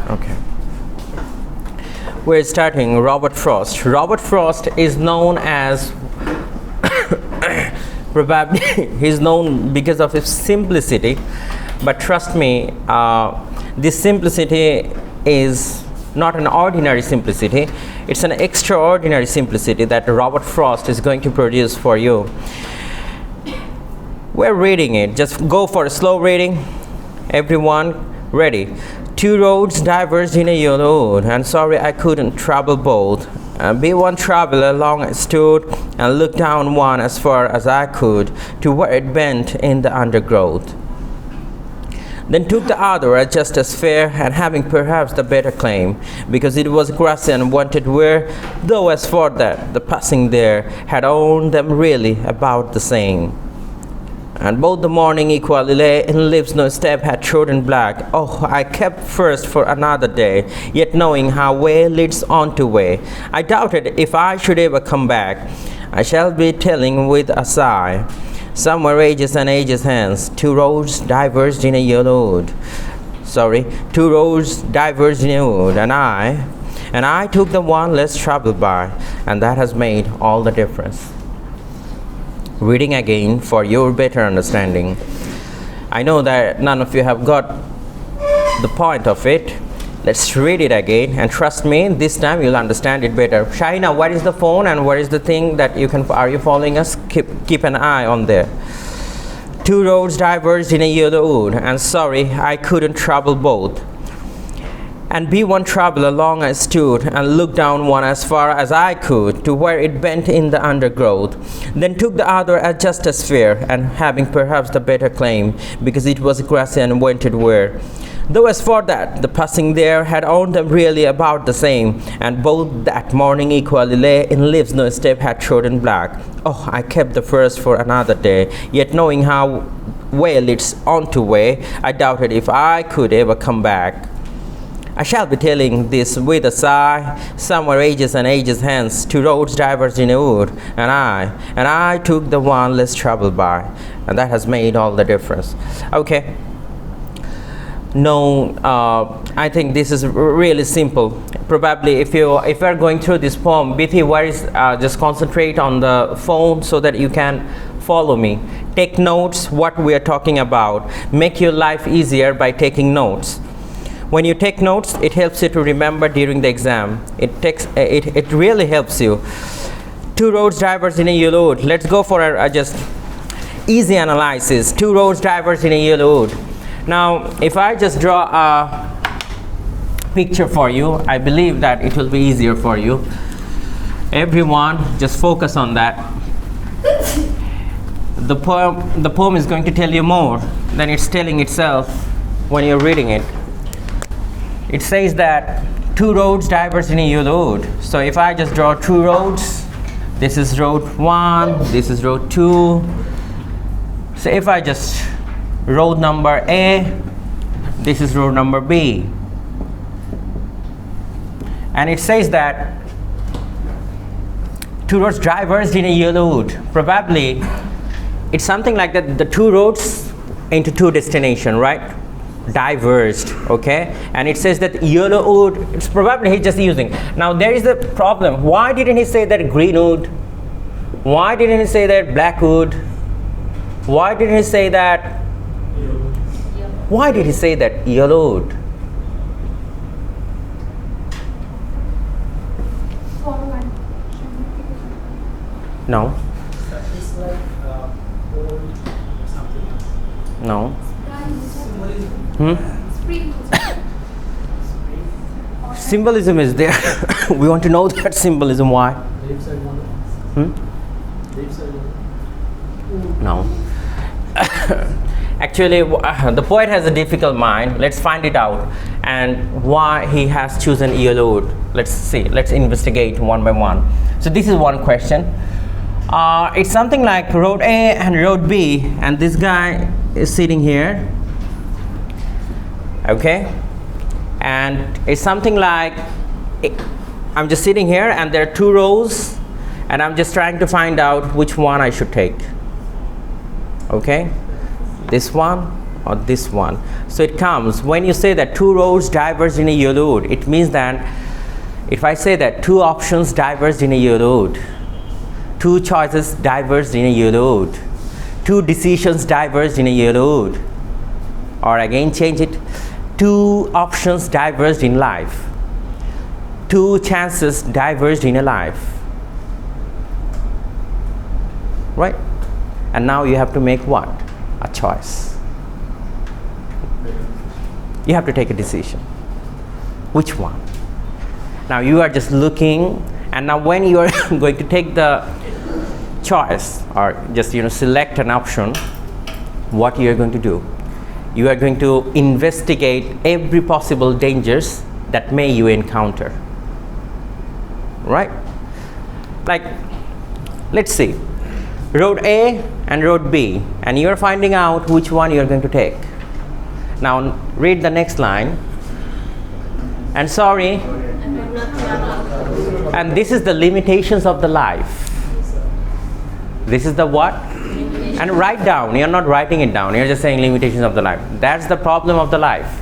Okay. We're starting Robert Frost. Robert Frost is known as probably he's known because of his simplicity, but trust me, this simplicity is not an ordinary simplicity. It's an extraordinary simplicity that Robert Frost is going to produce for you. We're reading it. Just go for a slow reading. Everyone, ready. Two roads diverged in a yellow wood, and sorry I couldn't travel both. Be one traveler along I stood, and looked down one as far as I could, to where it bent in the undergrowth. Then took the other as just as fair, and having perhaps the better claim, because it was grassy and wanted wear, though as for that, the passing there had owned them really about the same. And both the morning equally lay in leaves no step had trodden black. Oh, I kept first for another day, yet knowing how way leads on to way, I doubted if I should ever come back. I shall be telling with a sigh, somewhere ages and ages hence, two roads diverged in a yellow wood. Two roads diverged in a wood, and I took the one less traveled by, and that has made all the difference. Reading again for your better understanding. I know that none of you have got the point of it. Let's read it again, and trust me, this time you'll understand it better. Shahina, what is the phone and what is the thing that you can, are you following us? Keep an eye on there. Two roads diverged in a yellow wood, and sorry I couldn't travel both. And be one traveler long I stood, and looked down one as far as I could, to where it bent in the undergrowth. Then took the other as just as fair, and having perhaps the better claim, because it was grassy and wanted wear. Though as for that, the passing there had owned them really about the same, and both that morning equally lay in leaves no step had trodden black. Oh, I kept the first for another day, yet knowing how way leads on to way, I doubted if I could ever come back. I shall be telling this with a sigh, somewhere ages and ages hence, two roads diverged in a wood, and I took the one less traveled by, and that has made all the difference. Okay. No, I think this is really simple. Probably if you're going through this poem, Bithi, just concentrate on the phone so that you can follow me. Take notes what we are talking about. Make your life easier by taking notes. When you take notes, it helps you to remember during the exam. It really helps you. Two roads diverged in a yellow wood. Let's go for a just easy analysis. Two roads diverged in a yellow wood. Now, if I just draw a picture for you, I believe that it will be easier for you. Everyone, just focus on that. The poem is going to tell you more than it's telling itself when you're reading it. It says that two roads diverged in a yellow wood. So if I just draw two roads, this is road 1, this is road 2. So if I just road number A, this is road number B. And it says that two roads diverged in a yellow wood. Probably it's something like that, the two roads into two destinations, right? Diverged, okay? And it says that yellow wood, it's probably he's just using. Now there is a problem. Why didn't he say that green wood? Why didn't he say that black wood? Why didn't he say that? Why did he say that yellow wood? No. It's like old something else. No. Symbolism is there. We want to know that symbolism. Why? No. Actually, the poet has a difficult mind. Let's find it out. And why he has chosen yellow wood. Let's see. Let's investigate one by one. So this is one question. It's something like road A and road B, and this guy is sitting here. Okay, and it's something like I'm just sitting here and there are two rows, and I'm just trying to find out which one I should take. Okay, this one or this one. So it comes, when you say that two roads diverge in a yellow road, it means that if I say that two options diverged in a yellow road, two choices diverged in a yellow road, two decisions diverged in a yellow road, or again change it, two options diverged in life, two chances diverged in a life, right? And now you have to make what? A choice. You have to take a decision. Which one? Now you are just looking, and now when you are going to take the choice, or just select an option, what you are going to do? You are going to investigate every possible dangers that may you encounter, right? Like, let's see, road A and road B, and you are finding out which one you are going to take. Now read the next line. And sorry, and this is the limitations of the life. This is the what? And write down. You're not writing it down, you're just saying limitations of the life. That's the problem of the life.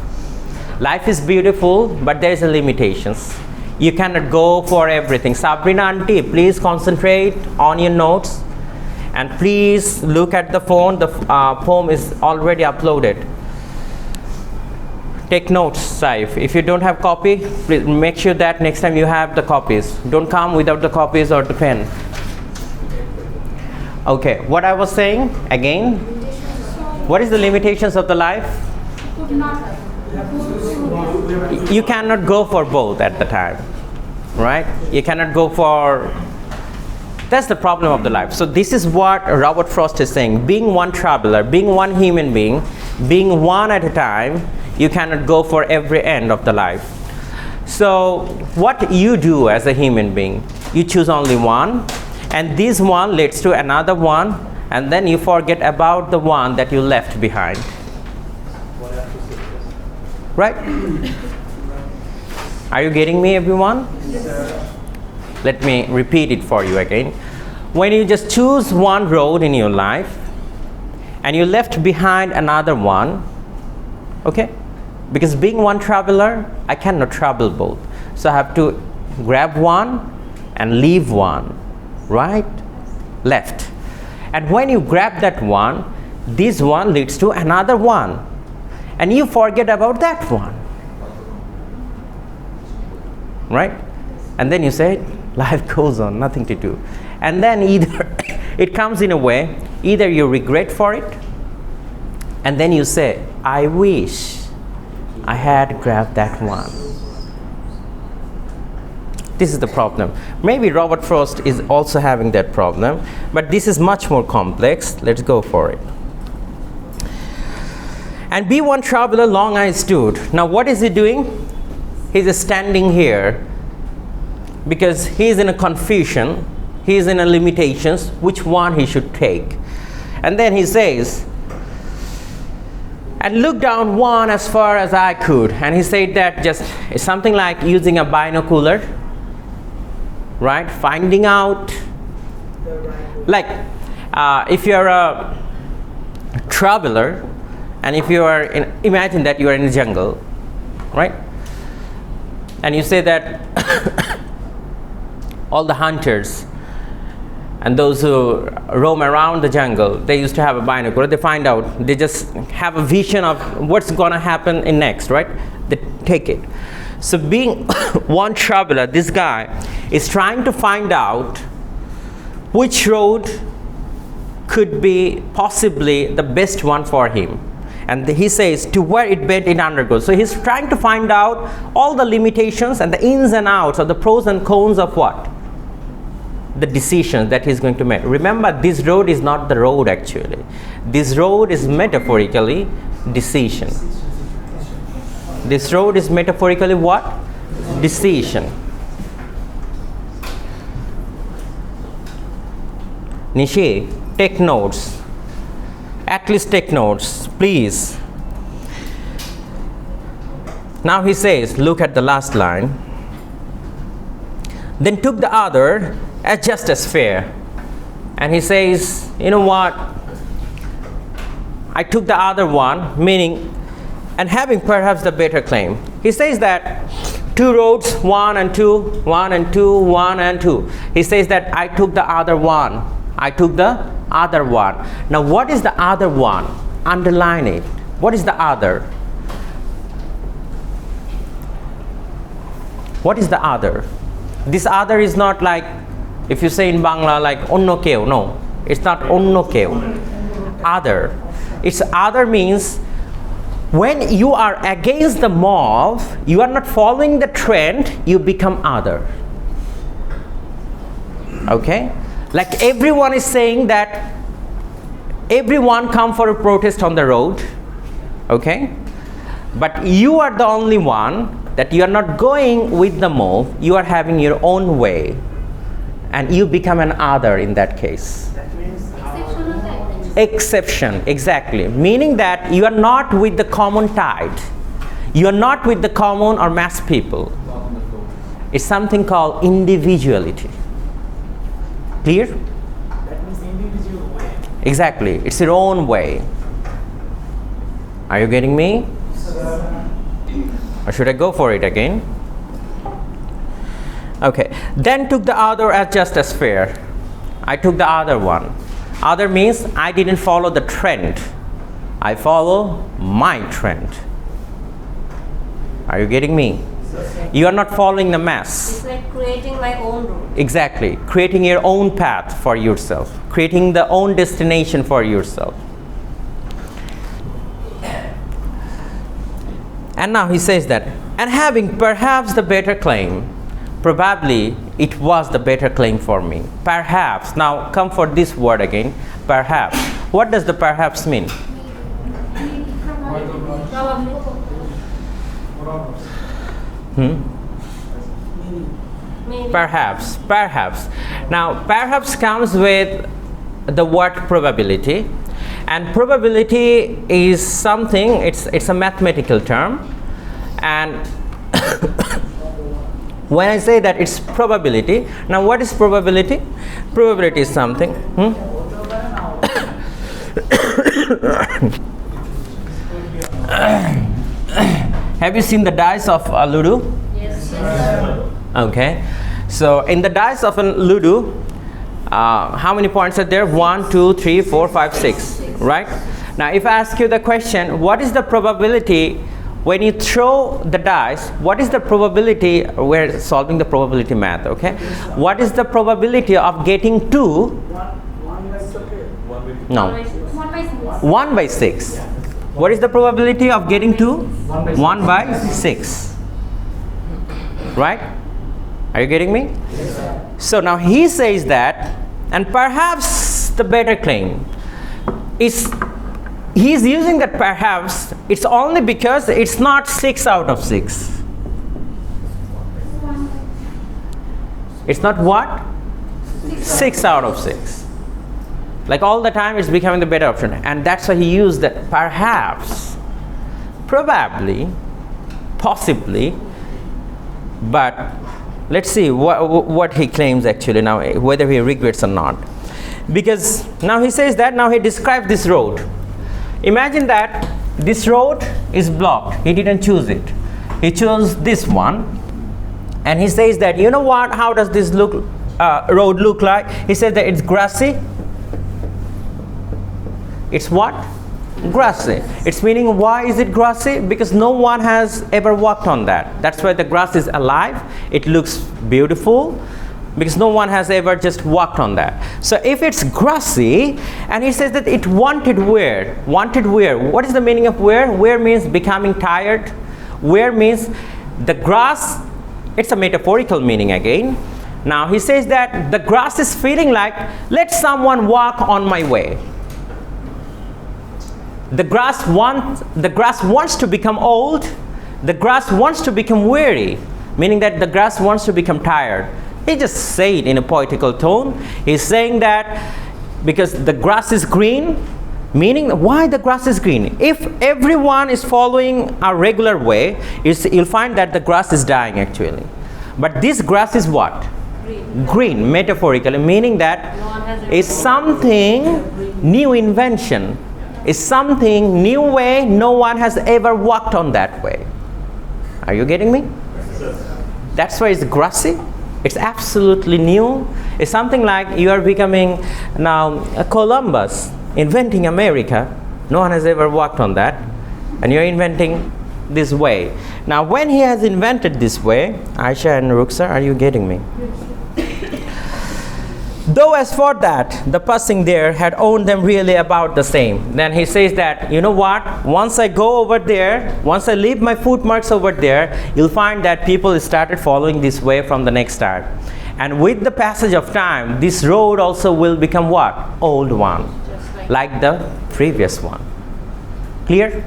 Life is beautiful, but there is a limitations. You cannot go for everything. Sabrina auntie, please concentrate on your notes, and please look at the phone. The poem is already uploaded. Take notes, Saif. If you don't have copy, please make sure that next time you have the copies. Don't come without the copies or the pen. Okay, what I was saying again, what is the limitations of the life? You cannot go for both at the time, right? You cannot go for, that's the problem of the life. So this is what Robert Frost is saying. Being one traveler, being one human being, being one at a time, you cannot go for every end of the life. So what you do as a human being, you choose only one, and this one leads to another one, and then you forget about the one that you left behind. Right? Are you getting me, everyone? Yes. Let me repeat it for you again. When you just choose one road in your life, and you left behind another one, okay? Because being one traveler, I cannot travel both. So I have to grab one and leave one, right? Left. And when you grab that one, this one leads to another one, and you forget about that one, right? And then you say, life goes on, nothing to do. And then either it comes in a way, either you regret for it, and then you say, I wish I had grabbed that one. This is the problem. Maybe Robert Frost is also having that problem, but this is much more complex. Let's go for it. And be one traveler long I stood. Now what is he doing? He's standing here because he's in a confusion, he's in a limitations, which one he should take. And then he says, and look down one as far as I could. And he said that just it's something like using a binocular, right? Finding out, like if you're a traveler, and if you are in, imagine that you are in the jungle, right? And you say that all the hunters and those who roam around the jungle, they used to have a binocular. They find out, they just have a vision of what's gonna happen in next, right? They take it. So being one traveler, this guy is trying to find out which road could be possibly the best one for him. And he says, to where it bent it undergoes. So he's trying to find out all the limitations and the ins and outs of the pros and cons of what? The decisions that he's going to make. Remember, this road is not the road actually. This road is metaphorically decision. This road is metaphorically what? Decision. Nishi, take notes. At least take notes, please. Now he says, look at the last line. Then took the other as just as fair. And he says, you know what? I took the other one, meaning, and having perhaps the better claim. He says that two roads, 1 and 2, 1 and 2, 1 and 2. He says that I took the other one. I took the other one. Now what is the other one? Underline it. What is the other? What is the other? This other is not like, if you say in Bangla, like onno keu. No, it's not onno keu. Other. It's other means when you are against the mob, you are not following the trend, you become other. Okay? Like everyone is saying that everyone come for a protest on the road. Okay? But you are the only one that you are not going with the mob, you are having your own way. And you become an other in that case. That means Exception, exactly. Meaning that you are not with the common tide. You are not with the common or mass people. It's something called individuality. Clear? that means individual way. Exactly. It's your own way. Are you getting me? Or should I go for it again? Okay. Then took the other as just as fair. I took the other one. Other means I didn't follow the trend. I follow my trend. Are you getting me? You are not following the mass. It's like creating my own route. Exactly. Creating your own path for yourself. Creating the own destination for yourself. And now he says that, and having perhaps the better claim, probably it was the better claim for me. Perhaps. Now come for this word again. Perhaps. What does the perhaps mean? Probably. Maybe. Perhaps. Perhaps. Now perhaps comes with the word probability. And probability is something, it's a mathematical term. And when I say that it's probability, now what is probability? Probability is something. Have you seen the dice of Ludo? Yes. Okay. So in the dice of a Ludo, how many points are there? 1, 2, 3, 4, 5, 6. Right? Now if I ask you the question, what is the probability when you throw the dice? What is the probability? We're solving the probability math, okay? What is the probability of getting 2? No. 1 by 6. What is the probability of getting 2? 1 by 6. Right? Are you getting me? So now he says that, and perhaps the better claim is, he's using that perhaps, it's only because it's not 6 out of 6. It's not what? 6 out of 6. Like all the time it's becoming the better option. And that's why he used that perhaps, probably, possibly, but let's see what he claims actually now, whether he regrets or not. Because now he says that, now he describes this road. Imagine that this road is blocked. He didn't choose it. He chose this one. And he says that, you know what, how does this road look like? He says that it's grassy. It's what? Grassy. It's meaning, why is it grassy? Because no one has ever walked on that. That's why the grass is alive. It looks beautiful because no one has ever just walked on that. So if it's grassy, and he says that it wanted wear. Wanted wear. What is the meaning of wear? Wear means becoming tired. Wear means the grass, it's a metaphorical meaning again. Now he says that the grass is feeling like, let someone walk on my way. The grass wants to become old. The grass wants to become weary, meaning that the grass wants to become tired. He just said it in a poetical tone. He's saying that because the grass is green, meaning why the grass is green. If everyone is following a regular way, you'll find that the grass is dying actually. But this grass is what? Green, metaphorically, meaning that it's something new invention. is something new way, no one has ever walked on that way. Are you getting me? That's why it's grassy. It's absolutely new. It's something like you are becoming now a Columbus, inventing America. No one has ever walked on that. And you're inventing this way. Now when he has invented this way, Aisha and Ruksa, are you getting me? Though as for that, the person there had owned them really about the same. Then he says that, you know what, once I go over there, once I leave my footmarks over there, you'll find that people started following this way from the next start. And with the passage of time, this road also will become what? Old one. Like the previous one. Clear?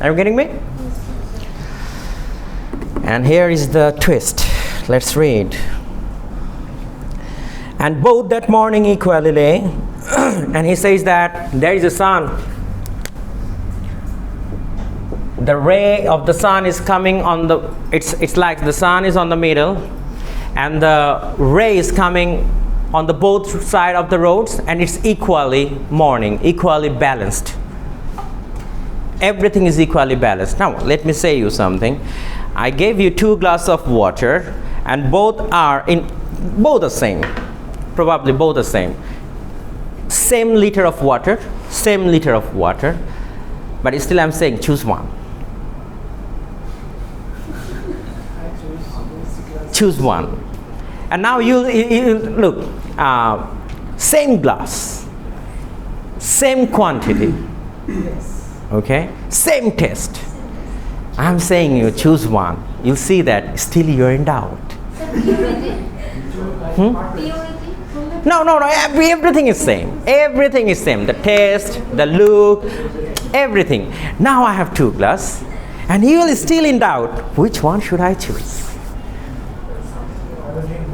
Are you getting me? And here is the twist. Let's read. And both that morning equally lay, and he says that there is a sun. The ray of the sun is coming on the, it's like the sun is on the middle, and the ray is coming on the both side of the roads, and it's equally morning, equally balanced. Everything is equally balanced. Now, let me say you something. I gave you 2 glasses of water, and both the same. Probably both the same. Same liter of water, but still I'm saying choose one. Choose one. And now you look, same glass, same quantity, okay, same taste. I'm saying you choose one. You'll see that still you're in doubt. No, everything is same. Everything is same. The taste, the look, everything. Now I have 2 glasses, and you will still in doubt. Which one should I choose?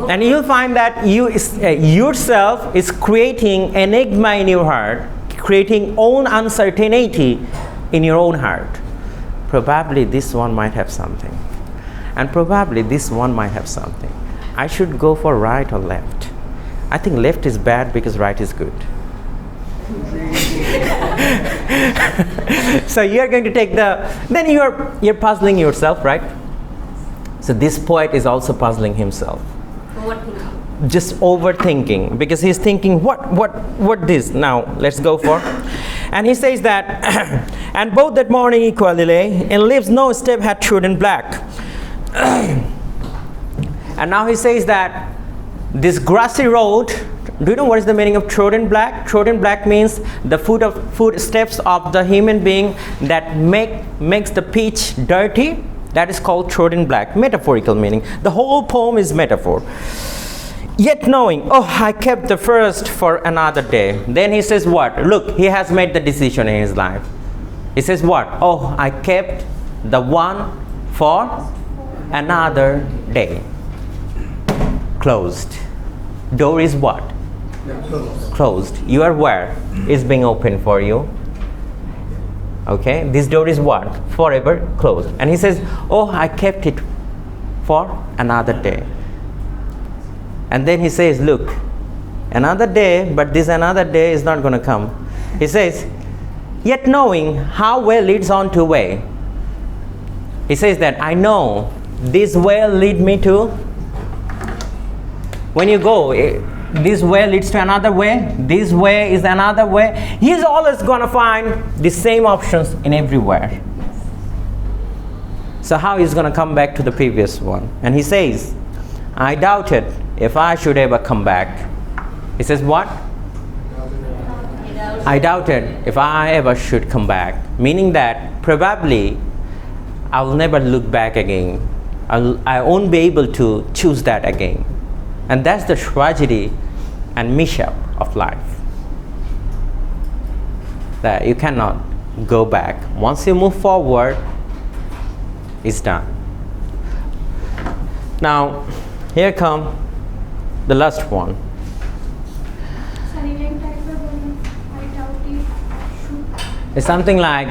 And you'll find that you yourself is creating enigma in your heart, creating own uncertainty in your own heart. Probably this one might have something, and probably this one might have something. I should go for right or left. I think left is bad because right is good. So you're going to take then you're puzzling yourself, right? So this poet is also puzzling himself. Overthinking. Just overthinking, because he's thinking what this now, let's go for. And he says that and both that morning equally lay, and leaves no step had trodden black. And now he says that this grassy road, do you know what is the meaning of trodden black? Trodden black means the footsteps of the human being that makes the pitch dirty. That is called trodden black, metaphorical meaning. The whole poem is metaphor. Yet knowing, oh, I kept the first for another day. Then he says what? Look, he has made the decision in his life. He says what? Oh, I kept the one for another day. Closed. Door is what? Closed. You are where? It's being opened for you. Okay, this door is what? Forever closed. And he says, oh, I kept it for another day. And then he says, look, another day, but this another day is not going to come. He says, yet knowing how way leads on to way. He says that I know this way lead me to. When you go, this way leads to another way, this way is another way. He's always going to find the same options in everywhere. So how he's going to come back to the previous one? And he says, I doubted if I should ever come back. He says what? I doubted if I ever should come back. Meaning that probably I'll never look back again. I won't be able to choose that again. And that's the tragedy and mishap of life. That you cannot go back. Once you move forward, it's done. Now, here come the last one. It's something like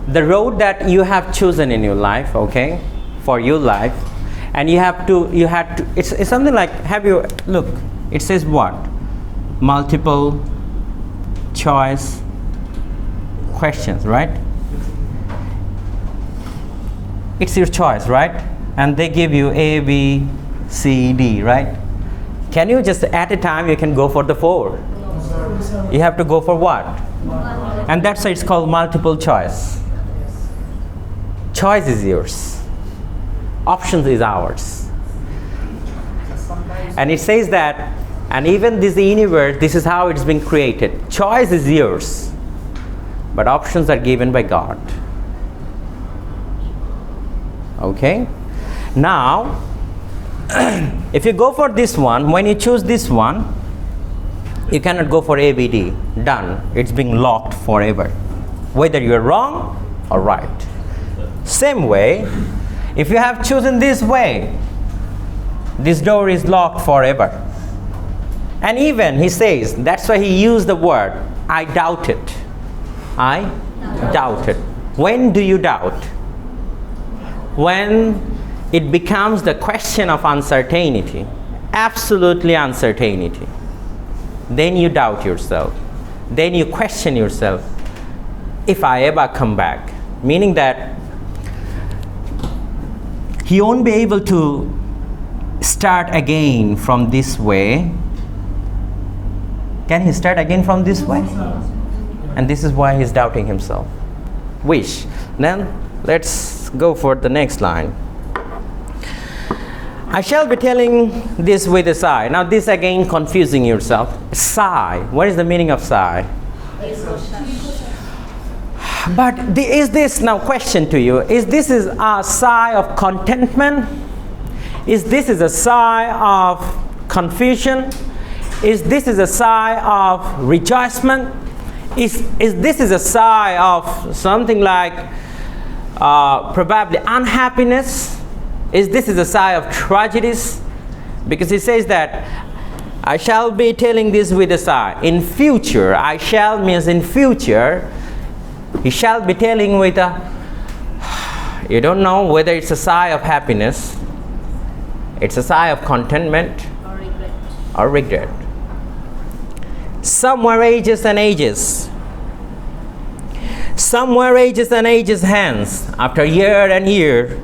the road that you have chosen in your life, okay, for your life, And you had to, it's something like, look, it says what? Multiple choice questions, right? It's your choice, right? And they give you A, B, C, D, right? Can you just at a time you can go for the 4? You have to go for what? And that's why it's called multiple choice. Choice is yours. Options is ours. And it says that, and even this universe, this is how it's been created. Choice is yours, but options are given by God. Okay? Now, if you go for this one, when you choose this one, you cannot go for ABD. Done. It's being locked forever, whether you're wrong or right. Same way, if you have chosen this way, this door is locked forever. And even he says, that's why he used the word, I doubt it. I doubt it. When do you doubt? When it becomes the question of uncertainty, absolutely uncertainty. Then you doubt yourself. Then you question yourself, if I ever come back. Meaning that he won't be able to start again from this way. Can he start again from this way? And this is why he's doubting himself. Wish. Then let's go for the next line. I shall be telling this with a sigh. Now this again confusing yourself. Sigh. What is the meaning of sigh? But is this, now question to you, is this is a sigh of contentment? Is this is a sigh of confusion? Is this is a sigh of rejoicement? Is this is a sigh of something like probably unhappiness? Is this is a sigh of tragedies? Because he says that I shall be telling this with a sigh. In future, I shall means in future, he shall be telling with a, you don't know whether it's a sigh of happiness, it's a sigh of contentment or regret. Somewhere ages and ages. Somewhere ages and ages hence, after year and year,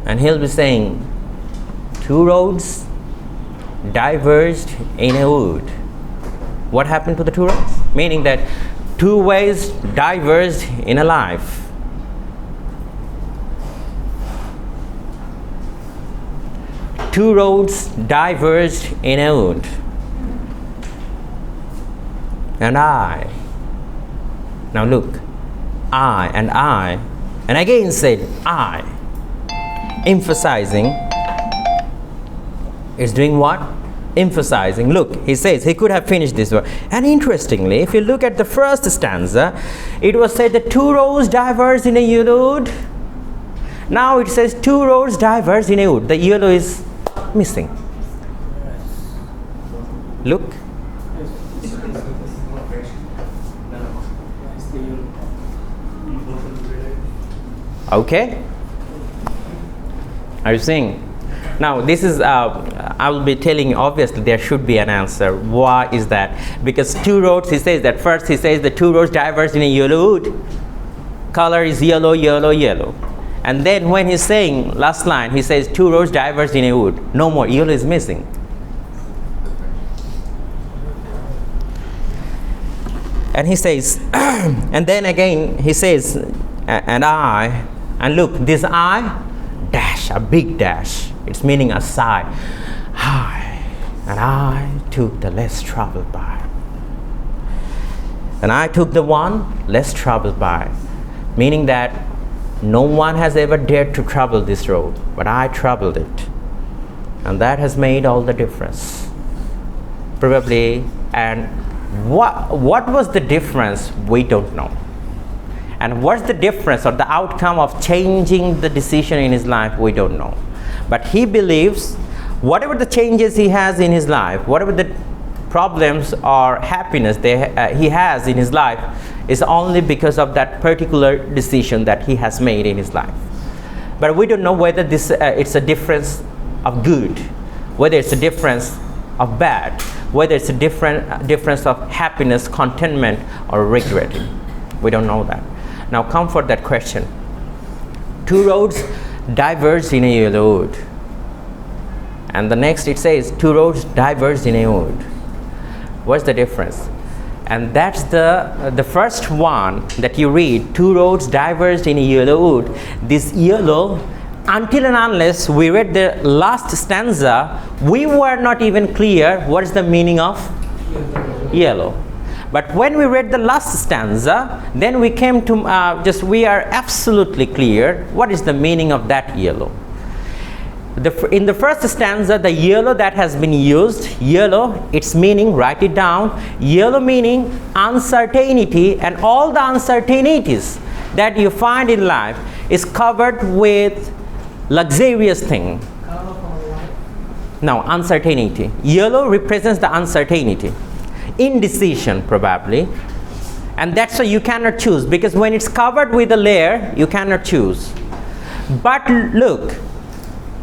and he'll be saying, 2 roads diverged in a wood. What happened to the 2 roads? Meaning that 2 ways diverged in a life. Two roads diverged in a wood. And I. Now look, I, and again said I. Emphasizing is doing what? Emphasizing. Look, he says he could have finished this word. And interestingly, if you look at the first stanza, it was said that 2 roads diverged in a yellow. Now it says 2 roads diverged in a wood. The yellow is missing. Look. Okay. Are you seeing? Now this is, I will be telling you, obviously there should be an answer. Why is that? Because 2 roads, he says that first he says the 2 roads diverged in a yellow wood. Color is yellow, yellow, yellow. And then when he's saying, last line, he says 2 roads diverged in a wood. No more, yellow is missing. And he says, and then again he says, and I, and look, this I, dash, a big dash. It's meaning a sigh. And I took the less traveled by. And I took the one less traveled by. Meaning that no one has ever dared to travel this road, but I traveled it. And that has made all the difference. Probably, and what was the difference? We don't know. And what's the difference or the outcome of changing the decision in his life? We don't know. But he believes whatever the changes he has in his life, whatever the problems or happiness he has in his life is only because of that particular decision that he has made in his life. but we don't know whether this it's a difference of good, whether it's a difference of bad, whether it's a difference of happiness, contentment, or regretting. We don't know that. Now come for that question. Two roads diverge in a yellow wood. And the next it says, two roads diverge in a wood. What's the difference? And that's the first one that you read, two roads diverged in a yellow wood. This yellow, until and unless we read the last stanza, we were not even clear what is the meaning of yellow. But when we read the last stanza, then we came to we are absolutely clear what is the meaning of that yellow. In the first stanza, the yellow that has been used, yellow, its meaning, write it down. Yellow meaning uncertainty, and all the uncertainties that you find in life is covered with luxurious thing. Now, uncertainty. Yellow represents the uncertainty, indecision probably, and that's why you cannot choose, because when it's covered with a layer, you cannot choose. But look,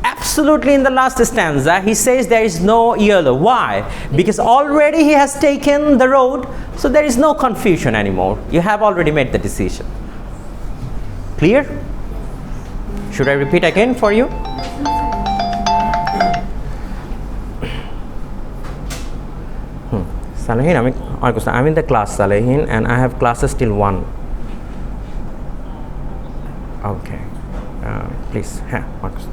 absolutely in the last stanza, he says there is no yellow. Why? Because already he has taken the road, so there is no confusion anymore. You have already made the decision. Clear? Should I repeat again for you? Salehin, I'm in the class, Salehin, and I have classes till 1. Okay. Please, Marcus.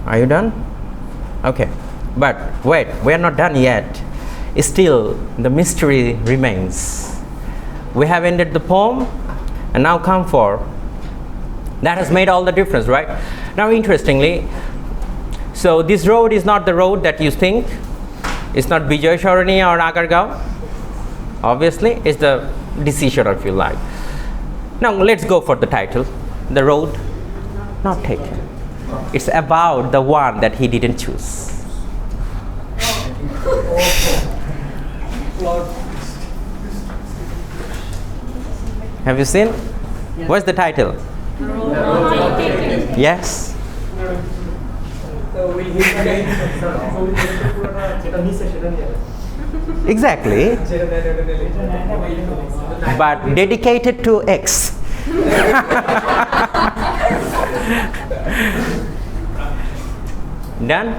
Are you done? Okay. But wait, we are not done yet. Still, the mystery remains. We have ended the poem, and now come for. That has made all the difference, right? Now, interestingly, so this road is not the road that you think. It's not Bijay Sharani or Agargaon. Obviously, it's the decision of your life. Now, let's go for the title. The road not taken. It's about the one that he didn't choose. Have you seen? What's the title? Yes. Exactly. But dedicated to X. Done?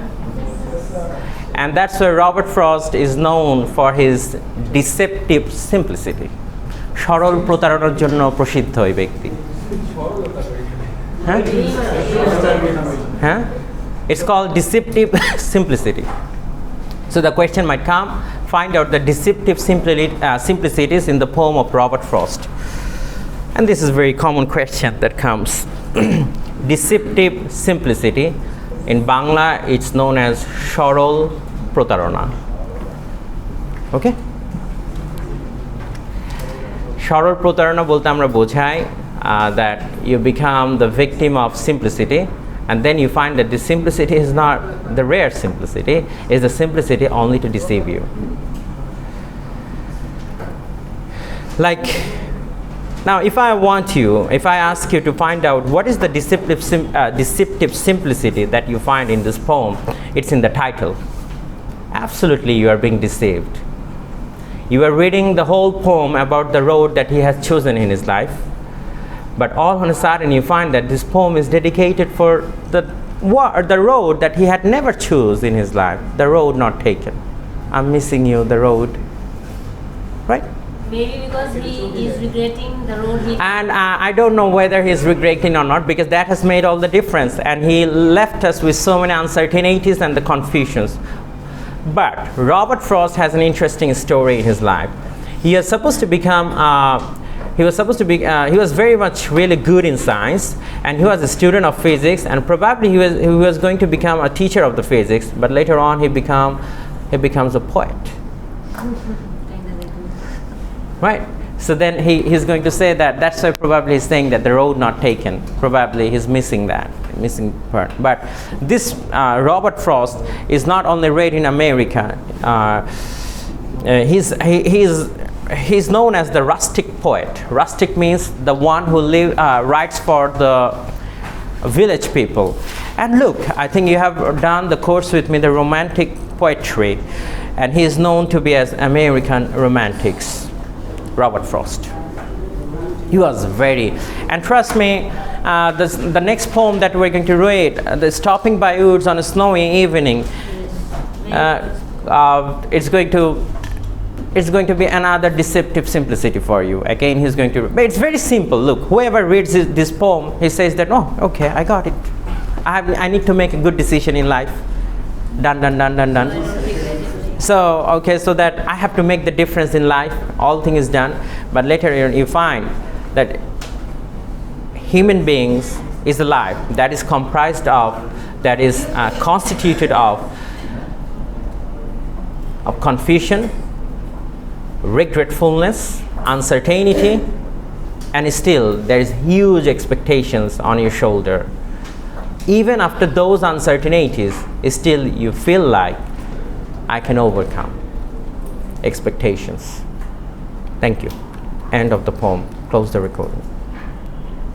And that's why Robert Frost is known for his deceptive simplicity. সরল প্রতারণার জন্য প্রসিদ্ধ এই ব্যক্তি। হ্যাঁ? It's called deceptive simplicity. So the question might come, find out the deceptive simplicities in the poem of Robert Frost. And this is a very common question that comes. Deceptive simplicity. In Bangla, it's known as সরল প্রতারণা. Okay? সরল প্রতারণা বলতে আমরা বোঝাই that you become the victim of simplicity, and then you find that this simplicity is not the rare simplicity, is the simplicity only to deceive you. Like, now if I ask you to find out what is the deceptive simplicity that you find in this poem, it's in the title. Absolutely, you are being deceived. You are reading the whole poem about the road that he has chosen in his life, but all on a sudden you find that this poem is dedicated for the road that he had never choose in his life, the road not taken. I'm missing you, the road, right? Maybe because he is regretting the road he. And I don't know whether he's regretting or not, because that has made all the difference, and he left us with so many uncertainties and the confusions. But Robert Frost has an interesting story in his life. He was supposed to become he was very much really good in science, and he was a student of physics, and probably he was going to become a teacher of the physics, but later on he becomes a poet. Right? So then he's going to say that's why probably he's saying that the road not taken. Probably he's missing part. But this Robert Frost is not only read in America. he's known as the rustic poet. Rustic means the one who writes for the village people. And look, I think you have done the course with me, the romantic poetry, and he is known to be as American romantics, Robert Frost. He was very, and trust me, the next poem that we're going to read, the Stopping by Woods on a Snowy Evening, it's going to be another deceptive simplicity for you. Again, he's going to, but it's very simple. Look, whoever reads this poem, he says that, oh, okay, I got it. I need to make a good decision in life. Done, done, done, done, done. So, okay, so that I have to make the difference in life. All thing is done. But later you find that human beings is a life that is comprised of, that is constituted of confusion, regretfulness, uncertainty, and still there is huge expectations on your shoulder. Even after those uncertainties, still you feel like I can overcome expectations. Thank you. End of the poem. Close the recording.